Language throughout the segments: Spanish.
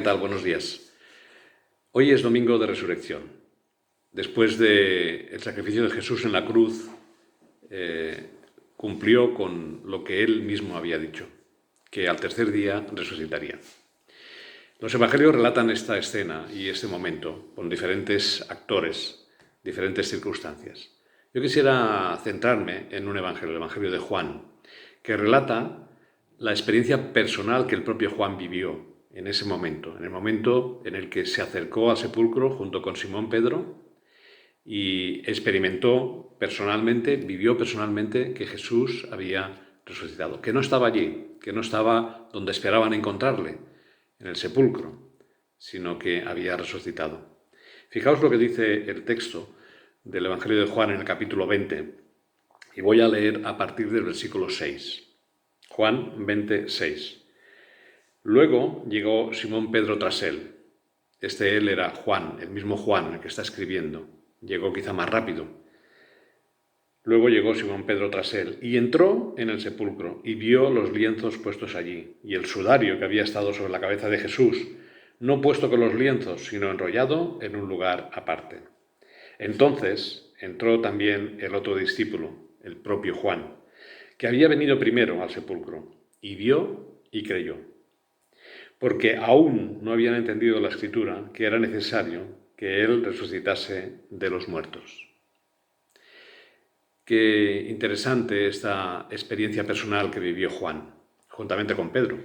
tal? Buenos días. Hoy es domingo de resurrección. Después del sacrificio de Jesús en la cruz, cumplió con lo que él mismo había dicho, que al tercer día resucitaría. Los evangelios relatan esta escena y este momento con diferentes actores, diferentes circunstancias. Yo quisiera centrarme en un evangelio, el evangelio de Juan, que relata la experiencia personal que el propio Juan vivió en ese momento, en el momento en el que se acercó al sepulcro junto con Simón Pedro y experimentó personalmente, vivió personalmente que Jesús había resucitado, que no estaba allí, que no estaba donde esperaban encontrarle, en el sepulcro, sino que había resucitado. Fijaos lo que dice el texto del Evangelio de Juan en el capítulo 20, y voy a leer a partir del versículo 6. Juan 20:6. Luego llegó Simón Pedro tras él. Él era Juan, el mismo Juan, el que está escribiendo. Llegó quizá más rápido. Luego llegó Simón Pedro tras él y entró en el sepulcro y vio los lienzos puestos allí y el sudario que había estado sobre la cabeza de Jesús, no puesto con los lienzos, sino enrollado en un lugar aparte. Entonces entró también el otro discípulo, el propio Juan, que había venido primero al sepulcro, y vio y creyó, porque aún no habían entendido la Escritura que era necesario que él resucitase de los muertos. Qué interesante esta experiencia personal que vivió Juan, juntamente con Pedro,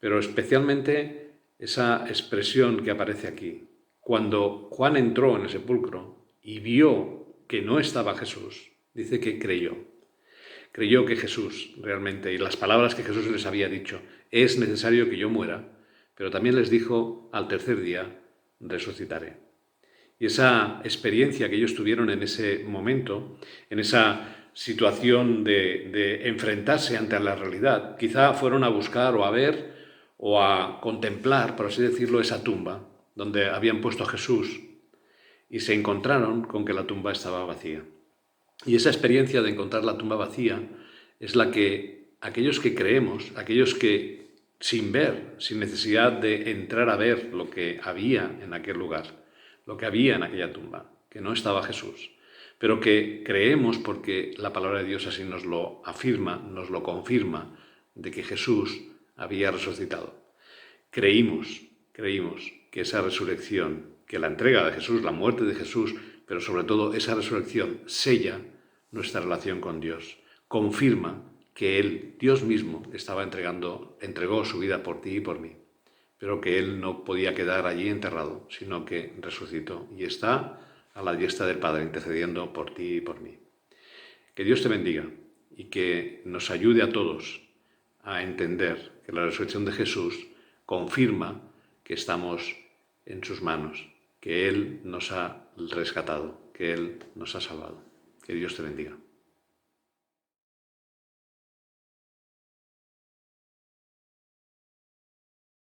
pero especialmente esa expresión que aparece aquí. Cuando Juan entró en el sepulcro y vio que no estaba Jesús, dice que creyó. Creyó que Jesús realmente, y las palabras que Jesús les había dicho, es necesario que yo muera, pero también les dijo, al tercer día resucitaré. Y esa experiencia que ellos tuvieron en ese momento, en esa situación de enfrentarse ante la realidad, quizá fueron a buscar o a ver o a contemplar, por así decirlo, esa tumba donde habían puesto a Jesús y se encontraron con que la tumba estaba vacía. Y esa experiencia de encontrar la tumba vacía es la que aquellos que creemos, aquellos que sin ver, sin necesidad de entrar a ver lo que había en aquel lugar, lo que había en aquella tumba, que no estaba Jesús, pero que creemos porque la palabra de Dios así nos lo afirma, nos lo confirma, de que Jesús había resucitado. Creímos que esa resurrección, que la entrega de Jesús, la muerte de Jesús, pero sobre todo esa resurrección sella nuestra relación con Dios, confirma que Él, Dios mismo, entregó su vida por ti y por mí, pero que Él no podía quedar allí enterrado, sino que resucitó y está a la diestra del Padre intercediendo por ti y por mí. Que Dios te bendiga y que nos ayude a todos a entender que la resurrección de Jesús confirma que estamos en sus manos, que Él nos ha rescatado, que Él nos ha salvado. Que Dios te bendiga.